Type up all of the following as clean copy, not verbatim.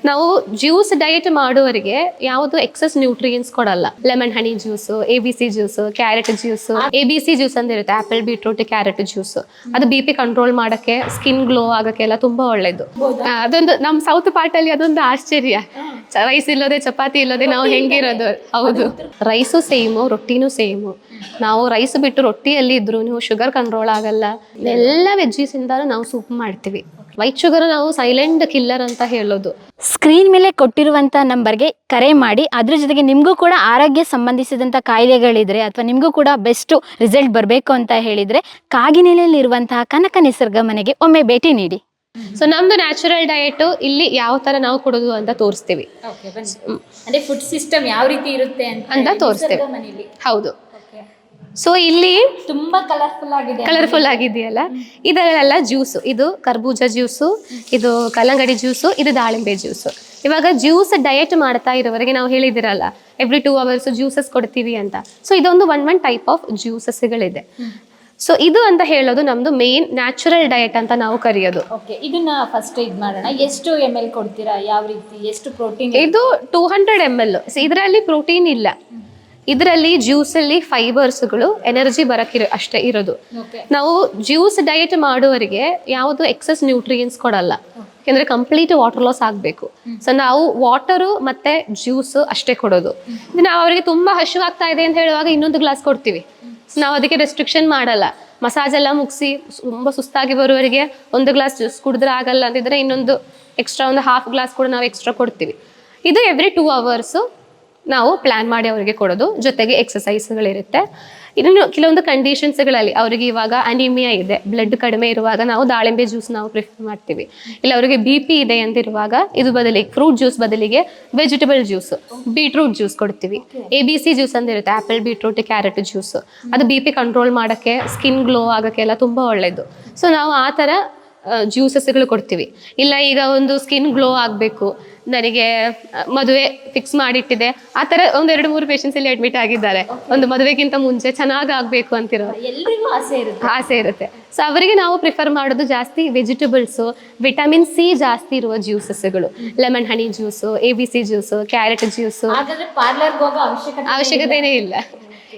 ನಾವು juice diet ಮಾಡುವವರಿಗೆ ಯಾವುದು ಎಕ್ಸೆಸ್ ನ್ಯೂಟ್ರಿಯನ್ಸ್ ಕೊಡಲ್ಲ. Lemon honey juice, ABC juice, carrot juice, ABC juice ಅಂತ ಇರುತ್ತೆ, ಆಪಲ್ ಬೀಟ್ರೂಟ್ ಕ್ಯಾರೆಟ್ ಜ್ಯೂಸ್. ಅದು BP ಕಂಟ್ರೋಲ್ ಮಾಡಕ್ಕೆ, ಸ್ಕಿನ್ ಗ್ಲೋ ಆಗಕ್ಕೆ ಎಲ್ಲ ತುಂಬಾ ಒಳ್ಳೇದು. ಅದೊಂದು ನಮ್ಮ ಸೌತ್ ಪಾರ್ಟ್ ಅಲ್ಲಿ ಅದೊಂದು ಆಶ್ಚರ್ಯ, ರೈಸ್ ಇಲ್ಲದೆ ಚಪಾತಿ ಇಲ್ಲದೆ ನಾವು ಹೆಂಗಿರೋದು. ಹೌದು, ರೈಸು ಸೇಮು, ರೊಟ್ಟಿನೂ ಸೇಮು. ನಾವು ರೈಸ್ ಬಿಟ್ಟು ರೊಟ್ಟಿಯಲ್ಲಿ ಇದ್ರು ಶುಗರ್ ಕಂಟ್ರೋಲ್ ಆಗಲ್ಲ. ಎಲ್ಲ ವೆಜ್ಜೀಸ್ ಇಂದ ನಾವು ಸೂಪ್ ಮಾಡ್ತೀವಿ. ವೈಟ್ ಶುಗರ್ ನಾವು ಸೈಲೆಂಟ್ ಕಿಲ್ಲರ್ ಅಂತ ಹೇಳೋದು. ಸ್ಕ್ರೀನ್ ಮೇಲೆ ಕೊಟ್ಟಿರುವಂಥ ನಂಬರ್ಗೆ ಕರೆ ಮಾಡಿ. ಅದ್ರ ಜೊತೆಗೆ ನಿಮಗೂ ಕೂಡ ಆರೋಗ್ಯ ಸಂಬಂಧಿಸಿದಂಥ ಕಾಯಿಲೆಗಳಿದ್ರೆ ಅಥವಾ ನಿಮಗೂ ಕೂಡ ಬೆಸ್ಟ್ ರಿಸಲ್ಟ್ ಬರಬೇಕು ಅಂತ ಹೇಳಿದರೆ ಕಾಗಿನೆಲೆಯಲ್ಲಿರುವಂತಹ ಕನಕ ನಿಸರ್ಗ ಮನೆಗೆ ಒಮ್ಮೆ ಭೇಟಿ ನೀಡಿ. ಸೊ ನಮ್ದು ನ್ಯಾಚುರಲ್ ಡಯಟ್ ಇಲ್ಲಿ ಯಾವ ತರ ನಾವು ಕೊಡೋದು ಅಂತ ತೋರಿಸ್ತೀವಿ. ಅಂದ್ರೆ ಫುಡ್ ಸಿಸ್ಟಮ್ ಯಾವ ರೀತಿ ಇರುತ್ತೆ ಅಂತ ತೋರಿಸ್ತೇವೆ. ಹೌದು. ಸೊ ಇಲ್ಲಿ ತುಂಬಾ ಕಲರ್ಫುಲ್ ಆಗಿದೆಯಲ್ಲ, ಇದೆಲ್ಲ ಜ್ಯೂಸು. ಇದು ಕರ್ಬೂಜ ಜ್ಯೂಸು, ಇದು ಕಲ್ಲಂಗಡಿ ಜ್ಯೂಸು, ಇದು ದಾಳಿಂಬೆ ಜ್ಯೂಸು. ಇವಾಗ ಜ್ಯೂಸ್ ಡಯಟ್ ಮಾಡ್ತಾ ಇರೋವರೆಗೆ ನಾವು ಹೇಳಿದಿರಲ್ಲ ಎವ್ರಿ 2 hours ಜ್ಯೂಸಸ್ ಕೊಡ್ತೀವಿ ಅಂತ. ಸೊ ಇದೊಂದು ಒನ್ ಟೈಪ್ ಆಫ್ ಜ್ಯೂಸಸ್ಗಳಿದೆ. ಸೊ ಇದು ಅಂತ ಹೇಳೋದು ನಮ್ದು ಮೇನ್ ನ್ಯಾಚುರಲ್ ಡಯಟ್ ಅಂತ ನಾವು ಕರೆಯೋದು. ಇದನ್ನ ಫಸ್ಟ್ ಇದು ಮಾಡೋಣ. ಎಷ್ಟು ml ಕೊಡ್ತೀರಾ, ಯಾವ ರೀತಿ, ಎಷ್ಟು ಪ್ರೋಟೀನ್? ಇದು 200 ml. ಇದರಲ್ಲಿ ಪ್ರೋಟೀನ್ ಇಲ್ಲ, ಇದರಲ್ಲಿ ಜ್ಯೂಸಲ್ಲಿ ಫೈಬರ್ಸ್ಗಳು, ಎನರ್ಜಿ ಬರಕ್ಕೆ ಅಷ್ಟೇ ಇರೋದು. ನಾವು ಜ್ಯೂಸ್ ಡಯಟ್ ಮಾಡುವವರಿಗೆ ಯಾವುದು ಎಕ್ಸೆಸ್ ನ್ಯೂಟ್ರಿಯನ್ಸ್ ಕೊಡಲ್ಲ, ಯಾಕಂದ್ರೆ ಕಂಪ್ಲೀಟ್ ವಾಟರ್ ಲಾಸ್ ಆಗಬೇಕು. ಸೊ ನಾವು ವಾಟರು ಮತ್ತೆ ಜ್ಯೂಸ್ ಅಷ್ಟೇ ಕೊಡೋದು. ನಾವು ಅವರಿಗೆ ತುಂಬಾ ಹಸಿವು ಆಗ್ತಾ ಇದೆ ಅಂತ ಹೇಳುವಾಗ ಇನ್ನೊಂದು ಗ್ಲಾಸ್ ಕೊಡ್ತೀವಿ. ನಾವು ಅದಕ್ಕೆ ರೆಸ್ಟ್ರಿಕ್ಷನ್ ಮಾಡಲ್ಲ. ಮಸಾಜ್ ಎಲ್ಲ ಮುಗಿಸಿ ತುಂಬ ಸುಸ್ತಾಗಿ ಬರುವವರಿಗೆ ಒಂದು ಗ್ಲಾಸ್ ಜ್ಯೂಸ್ ಕುಡಿದ್ರೆ ಆಗಲ್ಲ ಅಂತಿದ್ರೆ ಇನ್ನೊಂದು ಎಕ್ಸ್ಟ್ರಾ ಒಂದು ½ ಗ್ಲಾಸ್ ಕೂಡ ನಾವು ಎಕ್ಸ್ಟ್ರಾ ಕೊಡ್ತೀವಿ. ಇದು ಎವ್ರಿ 2 hours ನಾವು ಪ್ಲ್ಯಾನ್ ಮಾಡಿ ಅವರಿಗೆ ಕೊಡೋದು. ಜೊತೆಗೆ ಎಕ್ಸಸೈಸ್ಗಳಿರುತ್ತೆ. ಇನ್ನು ಕೆಲವೊಂದು ಕಂಡೀಷನ್ಸ್ಗಳಲ್ಲಿ ಅವರಿಗೆ ಇವಾಗ ಅನಿಮಿಯಾ ಇದೆ, ಬ್ಲಡ್ ಕಡಿಮೆ ಇರುವಾಗ ನಾವು ದಾಳಿಂಬೆ ಜ್ಯೂಸ್ ನಾವು ಪ್ರಿಫರ್ ಮಾಡ್ತೀವಿ. ಇಲ್ಲ ಅವರಿಗೆ BP ಇದೆ ಅಂತಿರುವಾಗ ಇದು ಬದಲಿಗೆ ಫ್ರೂಟ್ ಜ್ಯೂಸ್ ಬದಲಿಗೆ ವೆಜಿಟಬಲ್ ಜ್ಯೂಸ್, ಬೀಟ್ರೂಟ್ ಜ್ಯೂಸ್ ಕೊಡ್ತೀವಿ. ABC ಜ್ಯೂಸ್ ಅಂತ ಇರುತ್ತೆ, ಆಪಲ್ ಬೀಟ್ರೂಟ್ ಕ್ಯಾರೆಟ್ ಜ್ಯೂಸ್. ಅದು BP ಕಂಟ್ರೋಲ್ ಮಾಡೋಕ್ಕೆ, ಸ್ಕಿನ್ ಗ್ಲೋ ಆಗೋಕ್ಕೆ ಎಲ್ಲ ತುಂಬ ಒಳ್ಳೆಯದು. ಸೊ ನಾವು ಆ ಥರ ಜ್ಯೂಸಸ್ಗಳು ಕೊಡ್ತೀವಿ. ಇಲ್ಲ ಈಗ ಒಂದು ಸ್ಕಿನ್ ಗ್ಲೋ ಆಗಬೇಕು, ನನಗೆ ಮದುವೆ ಫಿಕ್ಸ್ ಮಾಡಿಟ್ಟಿದೆ, ಆ ಥರ 1-2-3 ಪೇಷಂಟ್ಸ್ ಇಲ್ಲಿ ಅಡ್ಮಿಟ್ ಆಗಿದ್ದಾರೆ. ಒಂದು ಮದುವೆಗಿಂತ ಮುಂಚೆ ಚೆನ್ನಾಗಿ ಆಗಬೇಕು ಅಂತಿರೋ ಎಲ್ರಿಗೂ ಆಸೆ ಇರುತ್ತೆ. ಸೊ ಅವರಿಗೆ ನಾವು ಪ್ರಿಫರ್ ಮಾಡೋದು ಜಾಸ್ತಿ ವೆಜಿಟಬಲ್ಸು, ವಿಟಮಿನ್ C ಜಾಸ್ತಿ ಇರುವ ಜ್ಯೂಸಸ್ಗಳು. Lemon honey juice, ABC juice, carrot juice. ಪಾರ್ಲರ್ಗೆ ಹೋಗೋ ಅವಶ್ಯಕತೆನೇ ಇಲ್ಲ.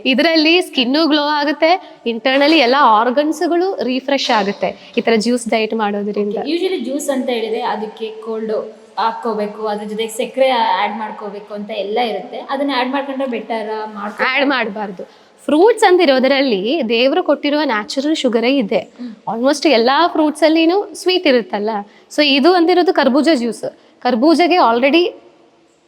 ಇದರಲ್ಲಿ ಸ್ಕಿನ್ನು ಗ್ಲೋ ಆಗುತ್ತೆ, ಇಂಟರ್ನಲಿ ಎಲ್ಲ ಆರ್ಗನ್ಸ್ಗಳು ರಿಫ್ರೆಶ್ ಆಗುತ್ತೆ ಈ ಥರ ಜ್ಯೂಸ್ ಡಯಟ್ ಮಾಡೋದ್ರಿಂದ. ಯೂಶಲಿ ಜ್ಯೂಸ್ ಅಂತ ಹೇಳಿದ್ರೆ ಅದಕ್ಕೆ ಕೋಲ್ಡ್ ಹಾಕೋಬೇಕು, ಅದ್ರ ಜೊತೆಗೆ ಸಕ್ಕರೆ ಆ್ಯಡ್ ಮಾಡ್ಕೋಬೇಕು ಅಂತ ಎಲ್ಲ ಇರುತ್ತೆ. ಅದನ್ನ ಆ್ಯಡ್ ಮಾಡ್ಕೊಂಡ್ರೆ ಬೆಟರ್, ಆ್ಯಡ್ ಮಾಡಬಾರ್ದು. ಫ್ರೂಟ್ಸ್ ಅಂತಿರೋದರಲ್ಲಿ ದೇವರು ಕೊಟ್ಟಿರುವ ನ್ಯಾಚುರಲ್ ಶುಗರೇ ಇದೆ. ಆಲ್ಮೋಸ್ಟ್ ಎಲ್ಲ ಫ್ರೂಟ್ಸಲ್ಲಿನೂ ಸ್ವೀಟ್ ಇರುತ್ತಲ್ಲ. ಸೊ ಇದು ಅಂತಿರೋದು ಕರ್ಬೂಜ ಜ್ಯೂಸ್. ಕರ್ಬೂಜಗೆ ಆಲ್ರೆಡಿ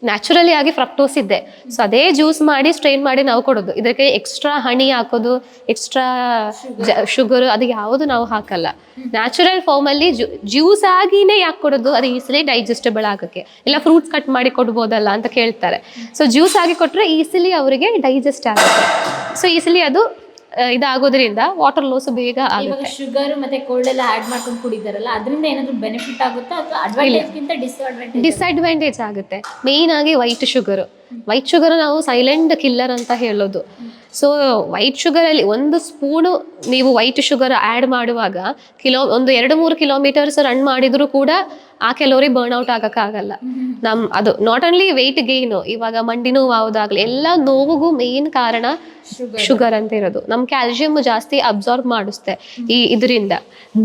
ನ್ಯಾಚುರಲಿ ಆಗಿ ಫ್ರಕ್ಟೋಸ್ ಇದೆ. ಸೊ ಅದೇ ಜ್ಯೂಸ್ ಮಾಡಿ ಸ್ಟ್ರೈನ್ ಮಾಡಿ ನಾವು ಕೊಡೋದು. ಇದಕ್ಕೆ ಎಕ್ಸ್ಟ್ರಾ ಹನಿ ಹಾಕೋದು, ಎಕ್ಸ್ಟ್ರಾ ಶುಗರ್ ಅದು ಯಾವುದು ನಾವು ಹಾಕಲ್ಲ. ನ್ಯಾಚುರಲ್ ಫಾರ್ಮಲ್ಲಿ ಜ್ಯೂಸ್ ಆಗಿನೇ ಯಾಕೆ ಕೊಡೋದು, ಅದು ಈಸಿಲಿ ಡೈಜೆಸ್ಟಬಲ್ ಆಗೋಕ್ಕೆ. ಇಲ್ಲ ಫ್ರೂಟ್ಸ್ ಕಟ್ ಮಾಡಿ ಕೊಡ್ಬೋದಲ್ಲ ಅಂತ ಕೇಳ್ತಾರೆ. ಸೊ ಜ್ಯೂಸ್ ಆಗಿ ಕೊಟ್ಟರೆ ಈಸಿಲಿ ಅವರಿಗೆ ಡೈಜೆಸ್ಟ್ ಆಗುತ್ತೆ. ಸೊ ಈಸಿಲಿ ಅದು ಇದಾಗೋದ್ರಿಂದ ವಾಟರ್ ಲಾಸ್ ಬೇಗ ಆಗುತ್ತೆ. ಶುಗರ್ ಮತ್ತೆ ಕೋಲ್ಡ್ ಎಲ್ಲ ಆ್ಯಡ್ ಮಾಡ್ಕೊಂಡು ಕುಡಿದಾರಲ್ಲ, ಅದರಿಂದ ಏನಾದರೂ ಬೆನಿಫಿಟ್ ಆಗುತ್ತಾ ಅಥವಾ ಅಡ್ವಾಂಟೇಜ್ಗಿಂತ ಡಿಸ್ಅಡ್ವಾಂಟೇಜ್ ಆಗುತ್ತೆ. ಮೇಯ್ನ್ ಆಗಿ ವೈಟ್ ಶುಗರ್ ನಾವು ಸೈಲೆಂಟ್ ಕಿಲ್ಲರ್ ಅಂತ ಹೇಳೋದು. ಸೊ ವೈಟ್ ಶುಗರಲ್ಲಿ 1 ಸ್ಪೂನು ನೀವು ವೈಟ್ ಶುಗರ್ ಆ್ಯಡ್ ಮಾಡುವಾಗ ಒಂದು 2-3 ಕಿಲೋಮೀಟರ್ಸ್ ರನ್ ಮಾಡಿದರೂ ಕೂಡ ಆ ಕೆಲವರಿ ಬರ್ನ್ಔಟ್ ಆಗೋಕ್ಕಾಗಲ್ಲ. ಅದು ನಾಟ್ ಓನ್ಲಿ ವೆಯ್ಟ್ ಗೇನು, ಇವಾಗ ಮಂಡಿ ನೋವು ಯಾವುದಾಗಲಿ ಎಲ್ಲ ನೋವಿಗೂ ಮೇನ್ ಕಾರಣ ಶುಗರ್ ಅಂತ ಇರೋದು. ನಮ್ಮ ಕ್ಯಾಲ್ಸಿಯಂ ಜಾಸ್ತಿ ಅಬ್ಸಾರ್ಬ್ ಮಾಡಿಸುತ್ತೆ ಇದರಿಂದ,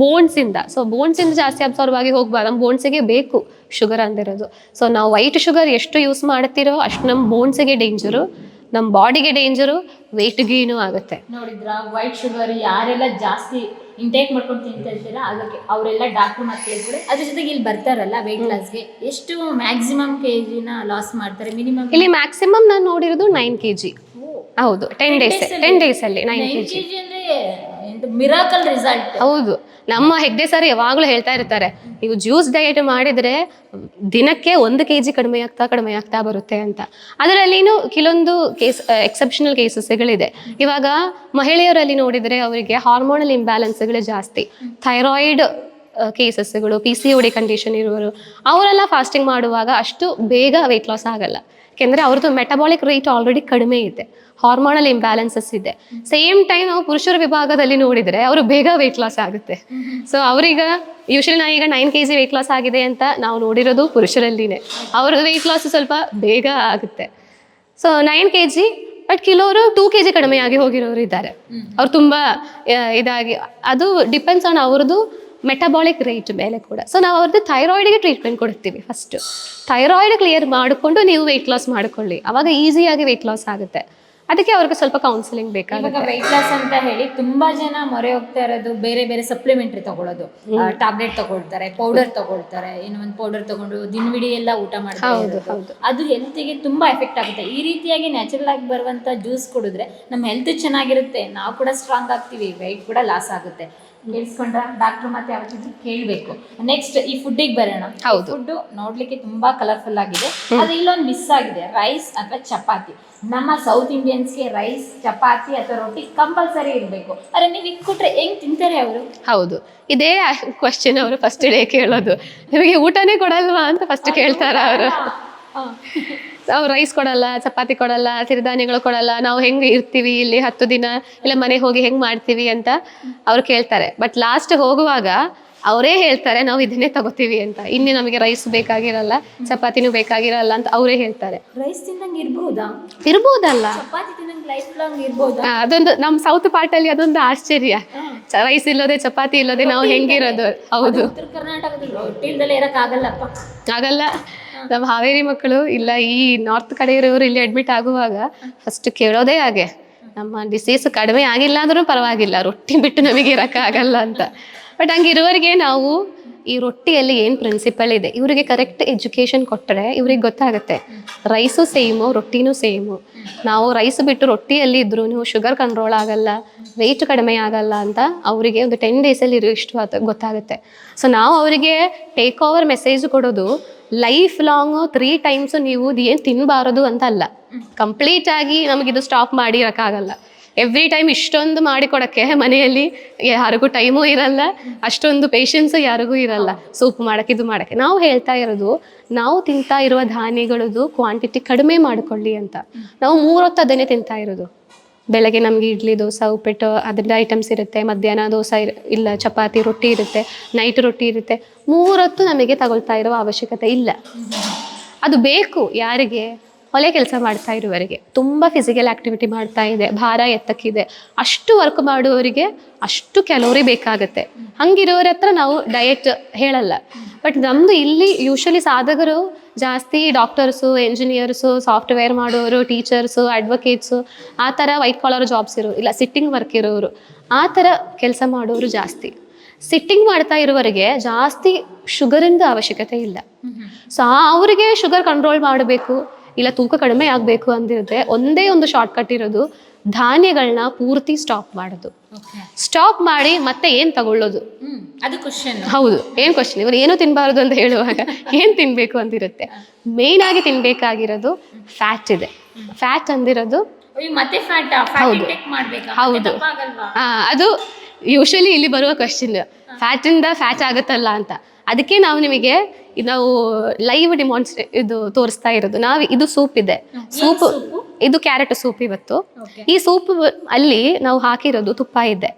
ಬೋನ್ಸಿಂದ. ಸೊ ಬೋನ್ಸಿಂದ ಜಾಸ್ತಿ ಅಬ್ಸಾರ್ಬ್ ಆಗಿ ಹೋಗ್ಬಾರ್ದು, ನಮ್ಮ ಬೋನ್ಸಿಗೆ ಬೇಕು ಶುಗರ್ ಅಂತಿರೋದು. ಸೊ ನಾವು ವೈಟ್ ಶುಗರ್ ಎಷ್ಟು ಯೂಸ್ ಮಾಡ್ತಿರೋ ಅಷ್ಟು ನಮ್ಮ ಬೋನ್ಸಿಗೆ ಡೇಂಜರು, ನಮ್ಮ ಬಾಡಿಗೆ ಡೇಂಜರು, ವೆಯ್ಟ್ ಗೇನು ಆಗುತ್ತೆ. ನೋಡಿದ್ರ ವೈಟ್ ಶುಗರ್ ಯಾರೆಲ್ಲ ಜಾಸ್ತಿ ಇಂಟೇಕ್ ಮಾಡ್ಕೊಂಡು ತಿಂತಾ ಇರ್ತೀರಾ ಅದಕ್ಕೆ ಅವರೆಲ್ಲ ಡಾಕ್ಟರ್ ಮಾತು ಕೂಡ. ಅದ್ರ ಜೊತೆಗೆ ಇಲ್ಲಿ ಬರ್ತಾರಲ್ಲ ವೆಯ್ಟ್ ಲಾಸ್ಗೆ ಎಷ್ಟು ಮ್ಯಾಕ್ಸಿಮಮ್ kg ಲಾಸ್ ಮಾಡ್ತಾರೆ ಮಿನಿಮಮ್? ಇಲ್ಲಿ ಮ್ಯಾಕ್ಸಿಮಮ್ ನಾನು ನೋಡಿರೋದು 9 kg. ಹೌದು, 10 days ಅಲ್ಲಿ 9 kg ಅಂದ್ರೆ ಮಿರಾಕಲ್ ರಿಸಲ್ಟ್. ಹೌದು, ನಮ್ಮ ಹೆಗ್ಡೆ ಸರ್ ಯಾವಾಗಲೂ ಹೇಳ್ತಾ ಇರ್ತಾರೆ, ನೀವು ಜ್ಯೂಸ್ ಡಯಟ್ ಮಾಡಿದರೆ ದಿನಕ್ಕೆ 1 kg ಕಡಿಮೆ ಆಗ್ತಾ ಬರುತ್ತೆ ಅಂತ. ಅದರಲ್ಲಿನೂ ಕೆಲವೊಂದು ಎಕ್ಸೆಪ್ಷನಲ್ ಕೇಸಸ್ಗಳಿದೆ. ಇವಾಗ ಮಹಿಳೆಯರಲ್ಲಿ ನೋಡಿದರೆ ಅವರಿಗೆ ಹಾರ್ಮೋನಲ್ ಇಂಬ್ಯಾಲೆನ್ಸ್ಗಳು ಜಾಸ್ತಿ, ಥೈರಾಯ್ಡ್ ಕೇಸಸ್ಗಳು, PCOD ಕಂಡೀಷನ್ ಇರುವವರು ಅವರೆಲ್ಲ ಫಾಸ್ಟಿಂಗ್ ಮಾಡುವಾಗ ಅಷ್ಟು ಬೇಗ ವೆಯ್ಟ್ ಲಾಸ್ ಆಗಲ್ಲ. ಯಾಕೆಂದರೆ ಅವ್ರದ್ದು ಮೆಟಬಾಲಿಕ್ ರೇಟ್ ಆಲ್ರೆಡಿ ಕಡಿಮೆ ಇದೆ, ಹಾರ್ಮೋನಲ್ ಇಂಬ್ಯಾಲೆನ್ಸಸ್ ಇದೆ. ಸೇಮ್ ಟೈಮ್ ನಾವು ಪುರುಷರ ವಿಭಾಗದಲ್ಲಿ ನೋಡಿದರೆ ಅವರು ಬೇಗ ವೆಯ್ಟ್ ಲಾಸ್ ಆಗುತ್ತೆ. ಸೊ ಅವ್ರೀಗ ಯೂಶಲಿ ನಾ ಈಗ 9 kg ವೆಯ್ಟ್ ಲಾಸ್ ಆಗಿದೆ ಅಂತ ನಾವು ನೋಡಿರೋದು ಪುರುಷರಲ್ಲಿನೇ. ಅವ್ರದ್ದು ವೆಯ್ಟ್ ಲಾಸ್ ಸ್ವಲ್ಪ ಬೇಗ ಆಗುತ್ತೆ. ಸೊ 9 kg, ಬಟ್ ಕೆಲವರು 2 kg ಕಡಿಮೆ ಆಗಿ ಹೋಗಿರೋರು ಇದ್ದಾರೆ. ಅವ್ರು ತುಂಬ ಇದಾಗಿ, ಅದು ಡಿಪೆಂಡ್ಸ್ ಆನ್ ಅವ್ರದ್ದು ಮೆಟಬಾಲಿಕ್ ರೇಟ್ ಮೇಲೆ ಕೂಡ. ಸೊ ನಾವು ಅವ್ರದ್ದು ಥೈರಾಯ್ಡ್ಗೆ ಟ್ರೀಟ್ಮೆಂಟ್ ಕೊಡ್ತೀವಿ. ಫಸ್ಟು ಥೈರಾಯ್ಡ್ ಕ್ಲಿಯರ್ ಮಾಡಿಕೊಂಡು ನೀವು ವೆಯ್ಟ್ ಲಾಸ್ ಮಾಡಿಕೊಳ್ಳಿ, ಅವಾಗ ಈಸಿಯಾಗಿ ವೆಯ್ಟ್ ಲಾಸ್ ಆಗುತ್ತೆ. ಅದಕ್ಕೆ ಅವ್ರಿಗೆ ಸ್ವಲ್ಪ ಕೌನ್ಸಿಲಿಂಗ್ ಬೇಕಾಗುತ್ತೆ. ಇವಾಗ ವೆಯ್ಟ್ ಲಾಸ್ ಅಂತ ಹೇಳಿ ತುಂಬಾ ಜನ ಮೊರೆ ಹೋಗ್ತಾ ಇರೋದು ಬೇರೆ ಬೇರೆ ಸಪ್ಲಿಮೆಂಟ್ರಿ ತಗೊಳ್ಳೋದು, ಟ್ಯಾಬ್ಲೆಟ್ ತಗೊಳ್ತಾರೆ, ಪೌಡರ್ ತಗೊಳ್ತಾರೆ, ಇನ್ನು ಒಂದು ಪೌಡರ್ ತಗೊಂಡು ದಿನವಿಡೀ ಎಲ್ಲ ಊಟ ಮಾಡ್ತಾರೆ. ಅದು ಹೆಲ್ತಿಗೆ ತುಂಬಾ ಎಫೆಕ್ಟ್ ಆಗುತ್ತೆ. ಈ ರೀತಿಯಾಗಿ ನ್ಯಾಚುರಲ್ ಆಗಿ ಬರುವಂತ ಜ್ಯೂಸ್ ಕುಡಿದ್ರೆ ನಮ್ಮ ಹೆಲ್ತ್ ಚೆನ್ನಾಗಿರುತ್ತೆ, ನಾವು ಕೂಡ ಸ್ಟ್ರಾಂಗ್ ಆಗ್ತೀವಿ, ವೆಯ್ಟ್ ಕೂಡ ಲಾಸ್ ಆಗುತ್ತೆ. ಕೇಳಿಸ್ಕೊಂಡ್ರ ಡಾಕ್ಟರ್ ಮತ್ತೆ ಯಾವತ್ತಿದ್ರು ಕೇಳಬೇಕು. ನೆಕ್ಸ್ಟ್ ಈ ಫುಡ್ಡಿಗೆ ಬರೋಣ. ಫುಡ್ ನೋಡ್ಲಿಕ್ಕೆ ತುಂಬಾ ಕಲರ್ಫುಲ್ ಆಗಿದೆ, ಅದು ಇಲ್ಲೊಂದು ಮಿಸ್ ಆಗಿದೆ, ರೈಸ್ ಅಥವಾ ಚಪಾತಿ. ನಮ್ಮ ಸೌತ್ ಇಂಡಿಯನ್ಸ್ಗೆ ರೈಸ್, ಚಪಾತಿ ಅಥವಾ ರೊಟ್ಟಿ ಕಂಪಲ್ಸರಿ ಇರಬೇಕು. ಅರೆ ನೀವು ಇದು ಕೊಟ್ರೆ ಹೆಂಗ್ ತಿಂತಾರೆ ಅವರು? ಹೌದು, ಇದೇ ಕ್ವಶನ್ ಅವರು ಫಸ್ಟ್ ಡೇ ಕೇಳೋದು, ನಿಮಗೆ ಊಟನೇ ಕೊಡಲ್ವಾ ಅಂತ ಫಸ್ಟ್ ಕೇಳ್ತಾರ ಅವರು. ಅವ್ರು ರೈಸ್ ಕೊಡಲ್ಲ, ಚಪಾತಿ ಕೊಡಲ್ಲ, ಸಿರಿಧಾನ್ಯಗಳು ಕೊಡಲ್ಲ, ನಾವು ಹೆಂಗೆ ಇರ್ತೀವಿ ಇಲ್ಲಿ 10 ದಿನ, ಇಲ್ಲ ಮನೆಗೆ ಹೋಗಿ ಹೆಂಗೆ ಮಾಡ್ತೀವಿ ಅಂತ ಅವ್ರು ಕೇಳ್ತಾರೆ. ಬಟ್ ಲಾಸ್ಟ್ ಹೋಗುವಾಗ ಅವರೇ ಹೇಳ್ತಾರೆ ನಾವು ಇದನ್ನೇ ತಗೋತೀವಿ ಅಂತ, ಇನ್ನು ನಮಗೆ ರೈಸ್ ಬೇಕಾಗಿರಲ್ಲ, ಚಪಾತಿನೂ ಬೇಕಾಗಿರಲ್ಲ ಅಂತ ಅವರೇ ಹೇಳ್ತಾರೆ. ರೈಸ್ ತಿನ್ನಂಗೆ ಇರ್ಬೋದಲ್ಲ, ಚಪಾತಿ ತಿನ್ನಂಗೆ ಲೈಫ್ ಲಾಂಗ್ ಇರ್ಬೋದಾ? ಅದೊಂದು ನಮ್ಮ ಸೌತ್ ಪಾರ್ಟಲ್ಲಿ ಅದೊಂದು ಆಶ್ಚರ್ಯ, ರೈಸ್ ಇಲ್ಲದೆ ಚಪಾತಿ ಇಲ್ಲದೆ ನಾವು ಹೆಂಗಿರೋದು. ಹೌದು, ಉತ್ತರ ಕರ್ನಾಟಕದಲ್ಲಿ ರೊಟ್ಟಿ ಇಲ್ದಲೇ ಇರಕ್ ಆಗಲ್ಲಪ್ಪ, ಆಗಲ್ಲ. ನಮ್ಮ ಹಾವೇರಿ ಮಕ್ಕಳು ಇಲ್ಲ ಈ ನಾರ್ತ್ ಕಡೆ ಇರೋರು ಇಲ್ಲಿ ಅಡ್ಮಿಟ್ ಆಗುವಾಗ ಫಸ್ಟ್ ಕೇಳೋದೇ ಹಾಗೆ, ನಮ್ಮ ಡಿಸೀಸ್ ಕಡಿಮೆ ಆಗಿಲ್ಲ ಅಂದ್ರೂ ಪರವಾಗಿಲ್ಲ, ರೊಟ್ಟಿ ಬಿಟ್ಟು ನಮಗೆ ಇರೋಕ್ಕಾಗಲ್ಲ ಅಂತ. ಬಟ್ ಹಂಗಿರುವವರಿಗೆ ನಾವು ಈ ರೊಟ್ಟಿಯಲ್ಲಿ ಏನು ಪ್ರಿನ್ಸಿಪಲ್ ಇದೆ ಇವರಿಗೆ ಕರೆಕ್ಟ್ ಎಜುಕೇಷನ್ ಕೊಟ್ಟರೆ ಇವ್ರಿಗೆ ಗೊತ್ತಾಗುತ್ತೆ. ರೈಸು ಸೇಮು, ರೊಟ್ಟಿನೂ ಸೇಮು. ನಾವು ರೈಸ್ ಬಿಟ್ಟು ರೊಟ್ಟಿಯಲ್ಲಿ ಇದ್ರೂ ಶುಗರ್ ಕಂಟ್ರೋಲ್ ಆಗಲ್ಲ, ವೆಯ್ಟ್ ಕಡಿಮೆ ಆಗಲ್ಲ ಅಂತ ಅವರಿಗೆ ಒಂದು 10 ಡೇಸಲ್ಲಿ ಇಷ್ಟು ಗೊತ್ತಾಗುತ್ತೆ. ಸೊ ನಾವು ಅವರಿಗೆ ಟೇಕ್ ಓವರ್ ಮೆಸೇಜ್ ಕೊಡೋದು ಲೈಫ್ ಲಾಂಗು 3 times ನೀವು ಏನು ತಿನ್ನಬಾರದು ಅಂತ ಅಲ್ಲ. ಕಂಪ್ಲೀಟಾಗಿ ನಮಗಿದು ಸ್ಟಾಪ್ ಮಾಡಿ ಇರೋಕ್ಕಾಗಲ್ಲ. ಎವ್ರಿ ಟೈಮ್ ಇಷ್ಟೊಂದು ಮಾಡಿಕೊಡೋಕ್ಕೆ ಮನೆಯಲ್ಲಿ ಯಾರಿಗೂ ಟೈಮೂ ಇರಲ್ಲ, ಅಷ್ಟೊಂದು ಪೇಷನ್ಸು ಯಾರಿಗೂ ಇರಲ್ಲ ಸೂಪ್ ಮಾಡೋಕ್ಕೆ, ಇದು ಮಾಡೋಕ್ಕೆ. ನಾವು ಹೇಳ್ತಾ ಇರೋದು ನಾವು ತಿಂತಾ ಇರುವ ಧಾನ್ಯಗಳದ್ದು ಕ್ವಾಂಟಿಟಿ ಕಡಿಮೆ ಮಾಡಿಕೊಳ್ಳಿ ಅಂತ. ನಾವು 3 ಹೊತ್ತು ಅದನ್ನೇ ತಿಂತಾ ಇರೋದು. ಬೆಳಗ್ಗೆ ನಮಗೆ ಇಡ್ಲಿ, ದೋಸೆ, ಉಪ್ಪಿಟ್ಟು ಅದರಿಂದ ಐಟಮ್ಸ್ ಇರುತ್ತೆ, ಮಧ್ಯಾಹ್ನ ದೋಸೆ ಇಲ್ಲ ಚಪಾತಿ, ರೊಟ್ಟಿ ಇರುತ್ತೆ, ನೈಟ್ ರೊಟ್ಟಿ ಇರುತ್ತೆ. 3 ಹೊತ್ತು ನಮಗೆ ತಗೊಳ್ತಾ ಇರುವ ಅವಶ್ಯಕತೆ ಇಲ್ಲ. ಅದು ಬೇಕು ಯಾರಿಗೆ? ಹೊಲೆ ಕೆಲಸ ಮಾಡ್ತಾ ಇರುವವರಿಗೆ, ತುಂಬ ಫಿಸಿಕಲ್ ಆ್ಯಕ್ಟಿವಿಟಿ ಮಾಡ್ತಾ ಇದೆ, ಭಾರ ಎತ್ತಕ್ಕಿದೆ, ಅಷ್ಟು ವರ್ಕ್ ಮಾಡುವವರಿಗೆ ಅಷ್ಟು ಕ್ಯಾಲೋರಿ ಬೇಕಾಗುತ್ತೆ. ಹಂಗಿರೋರ ಹತ್ರ ನಾವು ಡಯಟ್ ಹೇಳಲ್ಲ. ಬಟ್ ನಮ್ಮದು ಇಲ್ಲಿ ಯೂಶ್ವಲಿ ಸಾಧಕರು ಜಾಸ್ತಿ ಡಾಕ್ಟರ್ಸು, ಎಂಜಿನಿಯರ್ಸು, ಸಾಫ್ಟ್ವೇರ್ ಮಾಡೋರು, ಟೀಚರ್ಸು, ಅಡ್ವೊಕೇಟ್ಸು, ಆ ಥರ ವೈಟ್ ಕಾಲರ್ ಜಾಬ್ಸ್ ಇರೋರು, ಇಲ್ಲ ಸಿಟ್ಟಿಂಗ್ ವರ್ಕ್ ಇರೋರು, ಆ ಥರ ಕೆಲಸ ಮಾಡೋರು ಜಾಸ್ತಿ. ಸಿಟ್ಟಿಂಗ್ ಮಾಡ್ತಾ ಇರೋವರಿಗೆ ಜಾಸ್ತಿ ಶುಗರಿಂದ ಅವಶ್ಯಕತೆ ಇಲ್ಲ. ಸೊ ಅವರಿಗೆ ಶುಗರ್ ಕಂಟ್ರೋಲ್ ಮಾಡಬೇಕು, ಇಲ್ಲ ತೂಕ ಕಡಿಮೆ ಆಗಬೇಕು ಅಂದಿರುತ್ತೆ, ಒಂದೇ ಒಂದು ಶಾರ್ಟ್ಕಟ್ ಇರೋದು ಧಾನ್ಯಗಳನ್ನ ಪೂರ್ತಿ ಸ್ಟಾಪ್ ಮಾಡೋದು. ಸ್ಟಾಪ್ ಮಾಡಿ ಮತ್ತೆ ಏನು ತಗೊಳ್ಳೋದು, ಅದು ಕ್ವಶನ್. ಹೌದು, ಏನು ಕ್ವಶನ್? ಇವರು ಏನು ತಿನ್ನಬಾರ್ದು ಅಂತ ಹೇಳುವಾಗ ಏನು ತಿನ್ನಬೇಕು ಅಂದಿರುತ್ತೆ. ಮೇಯ್ನ್ ಆಗಿ ತಿನ್ನಬೇಕಾಗಿರೋದು ಫ್ಯಾಟ್ ಇದೆ. ಫ್ಯಾಟ್ ಅಂದಿರೋದು ಮತ್ತೆ ಫ್ಯಾಟ್ ಹೌದು, ಅದು ಯೂಶಲಿ ಇಲ್ಲಿ ಬರುವ ಕ್ವಶನ್, ಫ್ಯಾಟಿಂದ ಫ್ಯಾಟ್ ಆಗುತ್ತಲ್ಲ ಅಂತ. ಅದಕ್ಕೆ ನಾವು ಲೈವ್ ಇದು ತೋರಿಸ್ತಾ ಇರೋದು. ಇದು ಸೂಪ್ ಇದೆ, ಇದು ಕ್ಯಾರೆಟ್ ಸೂಪ್. ಇವತ್ತು ಈ ಸೂಪ್ ಅಲ್ಲಿ ನಾವು ಹಾಕಿರೋದು ತುಪ್ಪ ಇದೆ,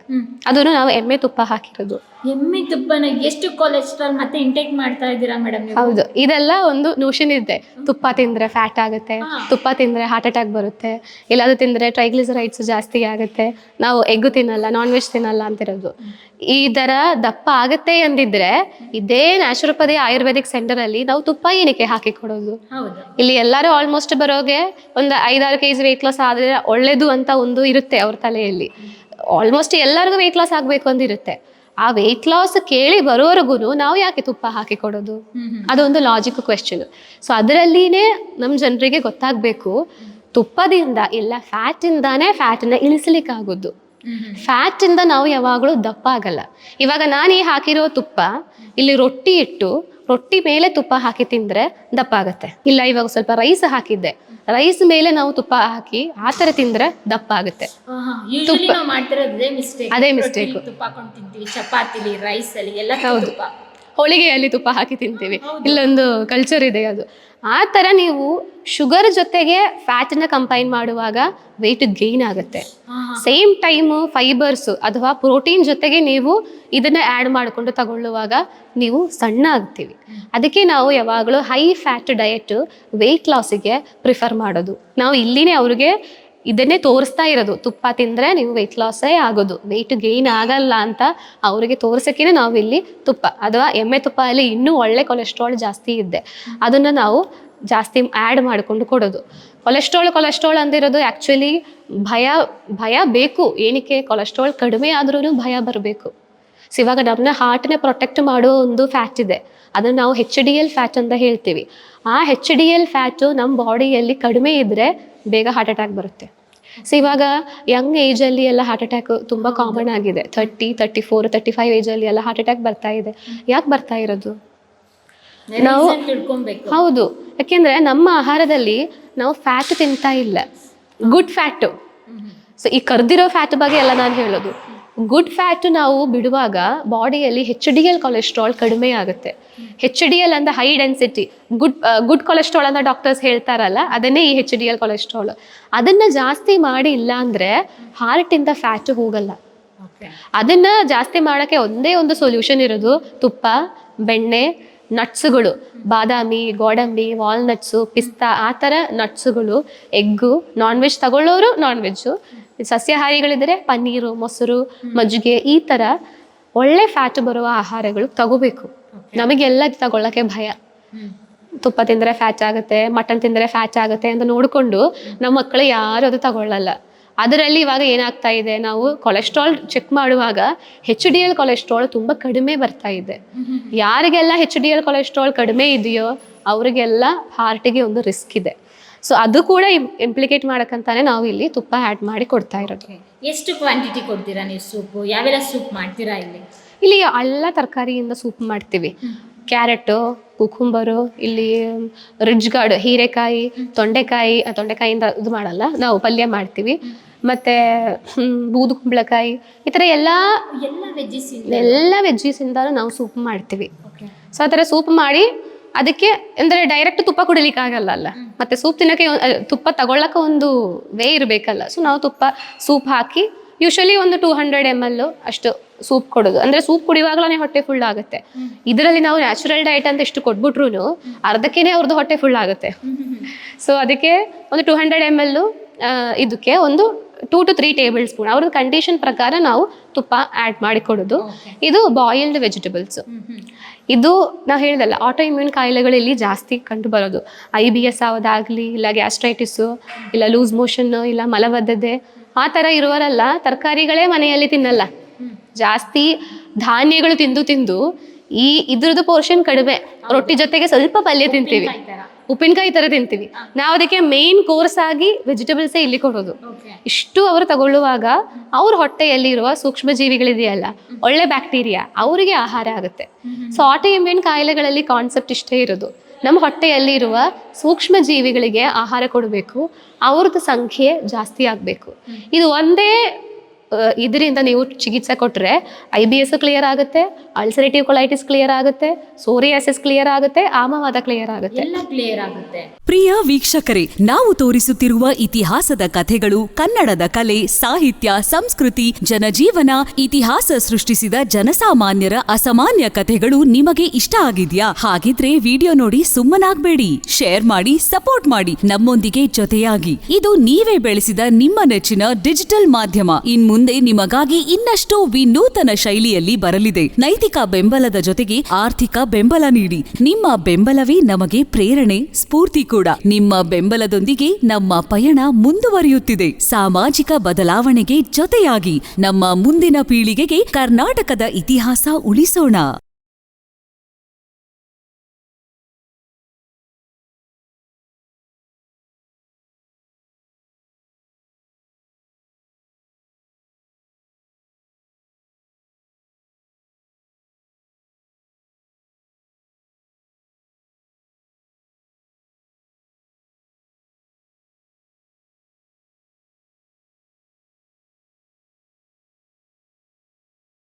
ಅದನ್ನು ನಾವು ಎಮ್ಮೆ ತುಪ್ಪ ಹಾಕಿರೋದು. ಎಮ್ಮೆ ತುಪ್ಪನ ಎಷ್ಟು ಕೊಲೆಸ್ಟ್ರಾಲ್ ಮತ್ತೆ ಇಂಟೇಕ್ ಮಾಡ್ತಾ ಇದ್ದೀರಾ ಮೇಡಮ್? ಹೌದು, ಇದೆಲ್ಲ ಒಂದು ನೋಷನ್ ಇದೆ. ತುಪ್ಪ ತಿಂದ್ರೆ ಫ್ಯಾಟ್ ಆಗುತ್ತೆ, ತುಪ್ಪ ತಿಂದ್ರೆ ಹಾರ್ಟ್ ಅಟ್ಯಾಕ್ ಬರುತ್ತೆ, ಇಲ್ಲಾದ್ರೂ ತಿಂದ್ರೆ ಟ್ರೈಗ್ಲಿಸರೈಡ್ಸ್ ಜಾಸ್ತಿ ಆಗುತ್ತೆ, ನಾವು ಎಗ್ ತಿನ್ನಲ್ಲ, ನಾನ್ ವೆಜ್ ತಿನ್ನಲ್ಲ ಅಂತಿರೋದು. ಈ ಥರ ದಪ್ಪ ಆಗುತ್ತೆ ಅಂದಿದ್ರೆ ಇದೇ ನ್ಯಾಚುರೋಪತಿ ಆಯುರ್ವೇದಿಕ್ ಸೆಂಟರ್ ಅಲ್ಲಿ ನಾವು ತುಪ್ಪ ಏನಕ್ಕೆ ಹಾಕಿ ಕೊಡೋದು? ಇಲ್ಲಿ ಎಲ್ಲರೂ ಆಲ್ಮೋಸ್ಟ್ ಬರೋಗೆ ಒಂದು 5-6 kg ವೆಯ್ಟ್ ಲಾಸ್ ಆದರೆ ಒಳ್ಳೇದು ಅಂತ ಒಂದು ಇರುತ್ತೆ ಅವ್ರ ತಲೆಯಲ್ಲಿ. ಆಲ್ಮೋಸ್ಟ್ ಎಲ್ಲರಿಗೂ ವೆಯ್ಟ್ ಲಾಸ್ ಆಗಬೇಕು ಅಂದಿರುತ್ತೆ. ಆ ವೆಯ್ಟ್ ಲಾಸ್ ಕೇಳಿ ಬರೋವರೆಗೂ ನಾವು ಯಾಕೆ ತುಪ್ಪ ಹಾಕಿ ಕೊಡೋದು? ಅದೊಂದು ಲಾಜಿಕ್ ಕ್ವೆಶ್ಚನ್. ಸೊ ಅದರಲ್ಲಿನೇ ನಮ್ಮ ಜನರಿಗೆ ಗೊತ್ತಾಗಬೇಕು, ತುಪ್ಪದಿಂದ ಇಲ್ಲ ಫ್ಯಾಟಿಂದಾನೇ ಫ್ಯಾಟನ್ನ ಇಳಿಸ್ಲಿಕ್ಕಾಗೋದು. ಫ್ಯಾಟಿಂದ ನಾವು ಯಾವಾಗಲೂ ದಪ್ಪ ಆಗಲ್ಲ. ಇವಾಗ ನಾನು ಹಾಕಿರೋ ತುಪ್ಪ ಇಲ್ಲಿ ರೊಟ್ಟಿ ಇಟ್ಟು ರೊಟ್ಟಿ ಮೇಲೆ ತುಪ್ಪ ಹಾಕಿ ತಿಂದ್ರೆ ದಪ್ಪ ಆಗುತ್ತೆ. ಇಲ್ಲ ಇವಾಗ ಸ್ವಲ್ಪ ರೈಸ್ ಹಾಕಿದ್ದೆ, ರೈಸ್ ಮೇಲೆ ನಾವು ತುಪ್ಪ ಹಾಕಿ ಆ ಥರ ತಿಂದ್ರೆ ದಪ್ಪ ಆಗುತ್ತೆ. ಯೂಶುವಲಿ ನಾವು ಮಾಡ್ತಿರೋದು ಅದೇ ಮಿಸ್ಟೇಕ್. ತುಪ್ಪ ಹಾಕೊಂಡು ತಿಂತೀವಿ, ಚಪಾತಿಲಿ, ರೈಸ್ ಅಲ್ಲಿ ಎಲ್ಲ ತುಪ್ಪ, ಹೋಳಿಗೆಯಲ್ಲಿ ತುಪ್ಪ ಹಾಕಿ ತಿಂತೀವಿ. ಇಲ್ಲೊಂದು ಕಲ್ಚರ್ ಇದೆ ಅದು. ಆ ಥರ ನೀವು ಶುಗರ್ ಜೊತೆಗೆ ಫ್ಯಾಟನ್ನ ಕಂಪೈನ್ ಮಾಡುವಾಗ ವೆಯ್ಟ್ ಗೇನ್ ಆಗುತ್ತೆ. ಸೇಮ್ ಟೈಮು ಫೈಬರ್ಸು ಅಥವಾ ಪ್ರೋಟೀನ್ ಜೊತೆಗೆ ನೀವು ಇದನ್ನು ಆ್ಯಡ್ ಮಾಡಿಕೊಂಡು ತಗೊಳ್ಳುವಾಗ ನೀವು ಸಣ್ಣ ಆಗ್ತೀವಿ. ಅದಕ್ಕೆ ನಾವು ಯಾವಾಗಲೂ ಹೈ ಫ್ಯಾಟ್ ಡಯಟ್ ವೆಯ್ಟ್ ಲಾಸಿಗೆ ಪ್ರಿಫರ್ ಮಾಡೋದು. ನಾವು ಇಲ್ಲಿನೇ ಅವ್ರಿಗೆ ಇದನ್ನೇ ತೋರಿಸ್ತಾ ಇರೋದು, ತುಪ್ಪ ತಿಂದರೆ ನೀವು ವೆಯ್ಟ್ ಲಾಸೇ ಆಗೋದು, ವೆಯ್ಟ್ ಗೇನ್ ಆಗಲ್ಲ ಅಂತ ಅವರಿಗೆ ತೋರ್ಸೋಕ್ಕೇ ನಾವು ಇಲ್ಲಿ ತುಪ್ಪ ಅಥವಾ ಎಮ್ಮೆ ತುಪ್ಪ ಅಲ್ಲಿ ಇನ್ನೂ ಒಳ್ಳೆ ಕೊಲೆಸ್ಟ್ರಾಲ್ ಜಾಸ್ತಿ ಇದೆ, ಅದನ್ನು ನಾವು ಜಾಸ್ತಿ ಆ್ಯಡ್ ಮಾಡಿಕೊಂಡು ಕೊಡೋದು. ಕೊಲೆಸ್ಟ್ರಾಲ್ ಅಂದಿರೋದು ಆ್ಯಕ್ಚುಲಿ ಭಯ ಬೇಕು. ಏನಕ್ಕೆ? ಕೊಲೆಸ್ಟ್ರಾಲ್ ಕಡಿಮೆ ಆದ್ರೂ ಭಯ ಬರಬೇಕು. ಸೊ ಇವಾಗ ನಮ್ಮನ್ನ ಹಾರ್ಟ್ನ ಪ್ರೊಟೆಕ್ಟ್ ಮಾಡೋ ಒಂದು ಫ್ಯಾಟ್ ಇದೆ, ಅದನ್ನು ನಾವು HDL ಫ್ಯಾಟ್ ಅಂತ ಹೇಳ್ತೀವಿ. ಆ HDL ಫ್ಯಾಟು ನಮ್ಮ ಬಾಡಿಯಲ್ಲಿ ಕಡಿಮೆ ಇದ್ದರೆ ಬೇಗ ಹಾರ್ಟ್ ಅಟ್ಯಾಕ್ ಬರುತ್ತೆ. ಸೊ ಇವಾಗ ಯಂಗ್ ಏಜಲ್ಲಿ ಎಲ್ಲ ಹಾರ್ಟ್ ಅಟ್ಯಾಕ್ ತುಂಬ ಕಾಮನ್ ಆಗಿದೆ. 30, 34, 35 ಏಜಲ್ಲಿ ಎಲ್ಲ ಹಾರ್ಟ್ ಅಟ್ಯಾಕ್ ಬರ್ತಾ ಇದೆ. ಯಾಕೆ ಬರ್ತಾ ಇರೋದು? ನಾವು ತಿಳ್ಕೊಬೇಕು. ಹೌದು, ಯಾಕೆಂದರೆ ನಮ್ಮ ಆಹಾರದಲ್ಲಿ ನಾವು ಫ್ಯಾಟ್ ತಿಂತಾ ಇಲ್ಲ, ಗುಡ್ ಫ್ಯಾಟು. ಸೊ ಈ ಕರ್ದಿರೋ ಫ್ಯಾಟ್ ಬಗ್ಗೆ ಎಲ್ಲ ನಾನು ಹೇಳೋದು. ಗುಡ್ ಫ್ಯಾಟ್ ನಾವು ಬಿಡುವಾಗ ಬಾಡಿಯಲ್ಲಿ HDL ಕೊಲೆಸ್ಟ್ರಾಲ್ ಕಡಿಮೆ ಆಗುತ್ತೆ. HDL ಅಂದರೆ ಹೈ ಡೆನ್ಸಿಟಿ ಗುಡ್ ಕೊಲೆಸ್ಟ್ರಾಲ್ ಅಂತ ಡಾಕ್ಟರ್ಸ್ ಹೇಳ್ತಾರಲ್ಲ, ಅದನ್ನೇ ಈ HDL ಕೊಲೆಸ್ಟ್ರಾಲ್. ಅದನ್ನು ಜಾಸ್ತಿ ಮಾಡಿ ಇಲ್ಲ ಅಂದರೆ ಹಾರ್ಟಿಂದ ಫ್ಯಾಟ್ ಹೋಗಲ್ಲ. ಅದನ್ನು ಜಾಸ್ತಿ ಮಾಡೋಕ್ಕೆ ಒಂದೇ ಒಂದು ಸೊಲ್ಯೂಷನ್ ಇರೋದು ತುಪ್ಪ, ಬೆಣ್ಣೆ, ನಟ್ಸುಗಳು, ಬಾದಾಮಿ, ಗೋಡಂಬಿ, ವಾಲ್ನಟ್ಸು, ಪಿಸ್ತಾ, ಆ ಥರ ನಟ್ಸುಗಳು, ಎಗ್ಗು, ನಾನ್ ವೆಜ್ ತಗೊಳ್ಳೋರು ನಾನ್ ವೆಜ್ಜು, ಸಸ್ಯಾಹಾರಿಗಳಿದ್ದರೆ ಪನ್ನೀರು, ಮೊಸರು, ಮಜ್ಜಿಗೆ, ಈ ಥರ ಒಳ್ಳೆ ಫ್ಯಾಟ್ ಬರುವ ಆಹಾರಗಳು ತಗೋಬೇಕು. ನಮಗೆಲ್ಲ ತಗೊಳ್ಳೋಕ್ಕೆ ಭಯ. ತುಪ್ಪ ತಿಂದರೆ ಫ್ಯಾಟ್ ಆಗುತ್ತೆ, ಮಟನ್ ತಿಂದರೆ ಫ್ಯಾಟ್ ಆಗುತ್ತೆ ಅಂತ ನೋಡಿಕೊಂಡು ನಮ್ಮ ಮಕ್ಕಳು ಯಾರು ಅದು ತಗೊಳ್ಳಲ್ಲ. ಅದರಲ್ಲಿ ಇವಾಗ ಏನಾಗ್ತಾ ಇದೆ, ನಾವು ಕೊಲೆಸ್ಟ್ರಾಲ್ ಚೆಕ್ ಮಾಡುವಾಗ HDL ಕೊಲೆಸ್ಟ್ರಾಲ್ ತುಂಬ ಕಡಿಮೆ ಬರ್ತಾ ಇದೆ. ಯಾರಿಗೆಲ್ಲ HDL ಕೊಲೆಸ್ಟ್ರಾಲ್ ಕಡಿಮೆ ಇದೆಯೋ ಅವರಿಗೆಲ್ಲ ಹಾರ್ಟಿಗೆ ಒಂದು ರಿಸ್ಕ್ ಇದೆ. ಸೊ ಅದು ಕೂಡ ಇಂಪ್ಲಿಕೇಟ್ ಮಾಡೋಕ್ಕಂತಾನೆ ನಾವು ಇಲ್ಲಿ ತುಪ್ಪ ಆ್ಯಡ್ ಮಾಡಿ ಕೊಡ್ತಾ ಇರೋದು. ಎಷ್ಟು ಕ್ವಾಂಟಿಟಿ ಕೊಡ್ತೀರಾ ನೀವು ಸೂಪು? ಯಾವೆಲ್ಲ ಸೂಪ್ ಮಾಡ್ತೀರಾ ಇಲ್ಲಿ ಎಲ್ಲ ತರಕಾರಿಯಿಂದ ಸೂಪ್ ಮಾಡ್ತೀವಿ. ಕ್ಯಾರೆಟು, ಕುಕುಂಬರು, ಇಲ್ಲಿ ರಿಡ್ಜ್ ಗಾರ್ಡ್, ಹೀರೆಕಾಯಿ, ತೊಂಡೆಕಾಯಿಯಿಂದ ಇದು ಮಾಡಲ್ಲ, ನಾವು ಪಲ್ಯ ಮಾಡ್ತೀವಿ. ಮತ್ತು ಬೂದು ಕುಂಬಳಕಾಯಿ, ಈ ಥರ ಎಲ್ಲ ವೆಜ್ಜೀಸಿಂದ ನಾವು ಸೂಪ್ ಮಾಡ್ತೀವಿ. ಸೊ ಆ ಥರ ಸೂಪ್ ಮಾಡಿ ಅದಕ್ಕೆ ಅಂದರೆ ಡೈರೆಕ್ಟ್ ತುಪ್ಪ ಕುಡಿಲಿಕ್ಕಾಗಲ್ಲ ಅಲ್ಲ, ಮತ್ತು ಸೂಪ್ ತಿನ್ನೋಕ್ಕೆ ತುಪ್ಪ ತಗೊಳ್ಳೋಕೆ ಒಂದು ವೇ ಇರಬೇಕಲ್ಲ. ಸೊ ನಾವು ಸೂಪ್ ಹಾಕಿ ಯೂಶಲಿ ಒಂದು 200 ml ಅಷ್ಟು ಸೂಪ್ ಕೊಡೋದು. ಅಂದರೆ ಸೂಪ್ ಕುಡಿಯುವಾಗಲೇ ಹೊಟ್ಟೆ ಫುಲ್ ಆಗುತ್ತೆ. ಇದರಲ್ಲಿ ನಾವು ನ್ಯಾಚುರಲ್ ಡಯಟ್ ಅಂತ ಎಷ್ಟು ಕೊಟ್ಬಿಟ್ರು ಅರ್ಧಕ್ಕೇ ಅವ್ರದ್ದು ಹೊಟ್ಟೆ ಫುಲ್ ಆಗುತ್ತೆ. ಸೊ ಅದಕ್ಕೆ ಒಂದು 200 ml ಇದಕ್ಕೆ ಒಂದು 2 to 3 ಟೇಬಲ್ ಸ್ಪೂನ್ ಅವ್ರದ್ದು ಕಂಡೀಷನ್ ಪ್ರಕಾರ ನಾವು ತುಪ್ಪ ಆ್ಯಡ್ ಮಾಡಿ ಕೊಡೋದು. ಇದು ಬಾಯಿಲ್ಡ್ ವೆಜಿಟೇಬಲ್ಸು. ಇದು ನಾವು ಹೇಳಿದಲ್ಲ, ಆಟೋ ಇಮ್ಯೂನ್ ಕಾಯಿಲೆಗಳಲ್ಲಿ ಜಾಸ್ತಿ ಕಂಡು ಬರೋದು. IBS ಆಗೋದಾಗಲಿ, ಇಲ್ಲ ಗ್ಯಾಸ್ಟ್ರೈಟಿಸು, ಇಲ್ಲ ಲೂಸ್ ಮೋಷನ್ನು, ಇಲ್ಲ ಮಲಬದ್ಧತೆ, ಆ ಥರ ಇರುವವರೆಲ್ಲ ತರಕಾರಿಗಳೇ ಮನೆಯಲ್ಲಿ ತಿನ್ನಲ್ಲ. ಜಾಸ್ತಿ ಧಾನ್ಯಗಳು ತಿಂದು ಇದ್ರದ್ದು ಪೋರ್ಷನ್ ಕಡಿಮೆ, ರೊಟ್ಟಿ ಜೊತೆಗೆ ಸ್ವಲ್ಪ ಪಲ್ಯ ತಿಂತೀವಿ, ಉಪ್ಪಿನಕಾಯಿ ಥರ ತಿಂತೀವಿ. ನಾವು ಅದಕ್ಕೆ ಮೇನ್ ಕೋರ್ಸ್ ಆಗಿ ವೆಜಿಟೇಬಲ್ಸೇ ಇಲ್ಲಿ ಕೊಡೋದು. ಇಷ್ಟು ಅವರು ತಗೊಳ್ಳುವಾಗ ಅವ್ರ ಹೊಟ್ಟೆಯಲ್ಲಿರುವ ಸೂಕ್ಷ್ಮ ಜೀವಿಗಳಿದೆಯಲ್ಲ, ಒಳ್ಳೆ ಬ್ಯಾಕ್ಟೀರಿಯಾ ಅವರಿಗೆ ಆಹಾರ ಆಗುತ್ತೆ. ಸೊ ಆಟೋ ಇಮ್ಯೂನ್ ಕಾಯಿಲೆಗಳಲ್ಲಿ ಕಾನ್ಸೆಪ್ಟ್ ಇಷ್ಟೇ ಇರೋದು, ನಮ್ಮ ಹೊಟ್ಟೆಯಲ್ಲಿ ಇರುವ ಸೂಕ್ಷ್ಮ ಜೀವಿಗಳಿಗೆ ಆಹಾರ ಕೊಡಬೇಕು, ಅವ್ರದ್ದು ಸಂಖ್ಯೆ ಜಾಸ್ತಿ ಆಗಬೇಕು. ಇದು ಒಂದೇ ಇದರಿಂದ ನೀವು ಚಿಕಿತ್ಸೆ ಕೊಟ್ಟರೆ IBS ಕ್ಲಿಯರ್ ಆಗುತ್ತೆ, ಅಲ್ಸರೇಟಿವ್ ಕೊಲೈಟಿಸ್ ಕ್ಲಿಯರ್ ಆಗುತ್ತೆ, ಸೋರಿಯಾಸಿಸ್ ಕ್ಲಿಯರ್ ಆಗುತ್ತೆ, ಆಮವಾದ ಕ್ಲಿಯರ್ ಆಗುತ್ತೆ, ಎಲ್ಲ ಕ್ಲಿಯರ್ ಆಗುತ್ತೆ. ಪ್ರಿಯ ವೀಕ್ಷಕರೇ, ನಾವು ತೋರಿಸುತ್ತಿರುವ ಇತಿಹಾಸದ ಕಥೆಗಳು ಕನ್ನಡದ ಕಲೆ, ಸಾಹಿತ್ಯ, ಸಂಸ್ಕೃತಿ, ಜನಜೀವನ, ಇತಿಹಾಸ ಸೃಷ್ಟಿಸಿದ ಜನಸಾಮಾನ್ಯರ ಅಸಾಮಾನ್ಯ ಕಥೆಗಳು ನಿಮಗೆ ಇಷ್ಟ ಆಗಿದ್ಯಾ? ಹಾಗಿದ್ರೆ ವಿಡಿಯೋ ನೋಡಿ ಸುಮ್ಮನಾಗ್ಬೇಡಿ, ಶೇರ್ ಮಾಡಿ, ಸಪೋರ್ಟ್ ಮಾಡಿ, ನಮ್ಮೊಂದಿಗೆ ಜೊತೆಯಾಗಿ. ಇದು ನೀವೇ ಬೆಳೆಸಿದ ನಿಮ್ಮ ನೆಚ್ಚಿನ ಡಿಜಿಟಲ್ ಮಾಧ್ಯಮ. ಮುಂದೆ ನಿಮಗಾಗಿ ಇನ್ನಷ್ಟು ವಿನೂತನ ಶೈಲಿಯಲ್ಲಿ ಬರಲಿದೆ. ನೈತಿಕ ಬೆಂಬಲದ ಜೊತೆಗೆ ಆರ್ಥಿಕ ಬೆಂಬಲ ನೀಡಿ. ನಿಮ್ಮ ಬೆಂಬಲವೇ ನಮಗೆ ಪ್ರೇರಣೆ, ಸ್ಫೂರ್ತಿ ಕೂಡ. ನಿಮ್ಮ ಬೆಂಬಲದೊಂದಿಗೆ ನಮ್ಮ ಪಯಣ ಮುಂದುವರಿಯುತ್ತಿದೆ. ಸಾಮಾಜಿಕ ಬದಲಾವಣೆಗೆ ಜೊತೆಯಾಗಿ ನಮ್ಮ ಮುಂದಿನ ಪೀಳಿಗೆಗೆ ಕರ್ನಾಟಕದ ಇತಿಹಾಸ ಉಳಿಸೋಣ.